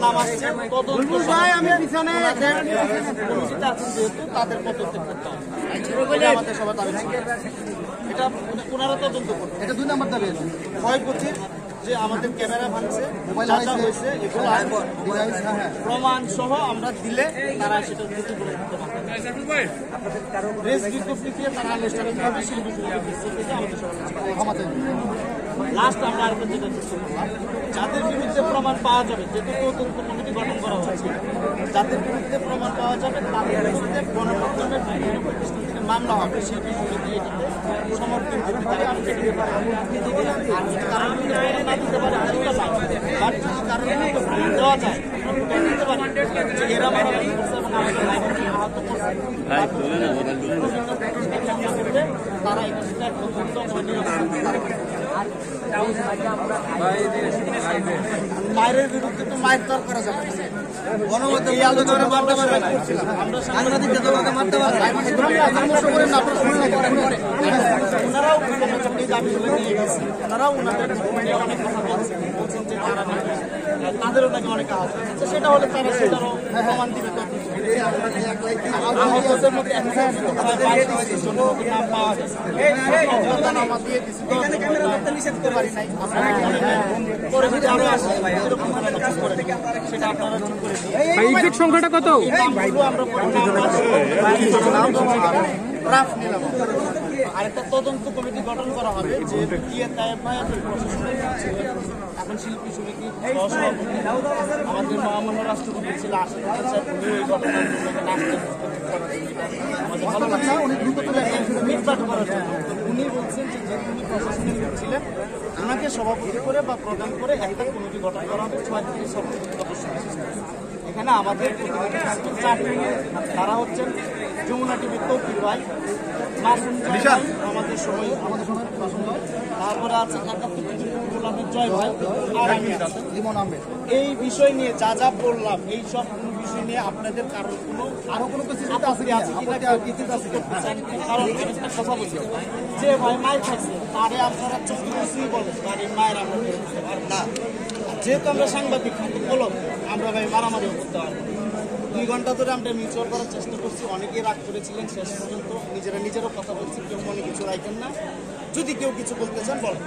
নাম আসছে যেহেতু তাদের পদক্ষেপ করতে হবে, আমাদের সবার দাবি। এটা ওনারা তদন্ত করবে। এটা 2 নম্বর দাবি। ক্ষয়ক্ষতি যে আমাদের ক্যামেরা ভাঙছে, মোবাইল হয়েছে, এগুলো প্রমাণ সহ আমরা দিলে তারা সেটা ক্ষতিপূরণ করতে পারবে। প্রেস বিজ্ঞপ্তি দিয়ে তারা আনুষ্ঠানিকভাবে শিল্পী আমাদের সবার লাস্ট আমরা আরেকটা যেটা চেষ্টা করলাম, যাদের বিরুদ্ধে প্রমাণ পাওয়া যাবে, যেহেতু তদন্ত কমিটি গঠন করা হয়েছে, যাদের বিরুদ্ধে প্রমাণ পাওয়া যাবে তাদের বিরুদ্ধে গণমাধ্যমের বিভিন্ন প্রতিষ্ঠান থেকে মামলা হবে। শিল্পী সমিতি এটাতে সমর্থন করতে পারে, আর যদি কারণ না দিতে পারে আর যদি কারণ দেওয়া যায় দিতে পারে যে এরা মারামারি করছে এবং আমাদের আহত করছে, তারা এটা সেটা মায়ের বিরুদ্ধে তো মায়ের তর করা যাবে, গণমাধ্যম এই আলোচনা মারতে পারবে না, আমরা সাংবাদিকদের তোমাকে মারতে পারবে না। ওনারাও এই দাবিগুলো নিয়ে গেছে, ওনারাও ওনাদের অনেক কথা বলছেন যে তাদেরও নাকি অনেক আহত হচ্ছে। সেটা হলে তারা সেটারও প্রমাণ দিবে। আহতদের মধ্যে নাম পাওয়া গেছে, সেটা আপনারা ঠিক করে দিন। সংখ্যাটা কত? আরেকটা তদন্ত কমিটি গঠন করা হবে, যে এখন শিল্পী সমিতি আমাদের মহামান্য রাষ্ট্রপতি ছিল উনি বলছেন যে উনি প্রশাসনে ছিলেন, ওনাকে সভাপতি করে বা প্রদান করে একটা কমিটি গঠন করা হবে 6 থেকে 7 সদস্য। এখানে আমাদের প্রতিনিধি থাকবেন 4জন। তারা হচ্ছেন যমুনা টিভির তৌকির ভাই, আমাদের সময় তারপরে আছে জয় ভাই, আর আমি লিমন আহমেদ। এই বিষয় নিয়ে যা যা বললাম, এই সব বিষয় নিয়ে আপনাদের কারোর আরো কোনো কিছু আছে কারণ কথা বলছি যে ভাই মায়ের খাইছে তারে আপনারা চোখে কিছুই বলেন, তার এই মায়ের আমরা না, যেহেতু আমরা সাংবাদিক বলো আমরা ভাই মারামারিও করতে পারবো। 2 ঘন্টা ধরে আমরা মিউচুয়াল করার চেষ্টা করছি, অনেকেই রাগ করেছিলেন, শেষ পর্যন্ত নিজেরও কথা বলছি, কেউ মনে কিছু রাখেন না, যদি কেউ কিছু বলতে চান বলেন।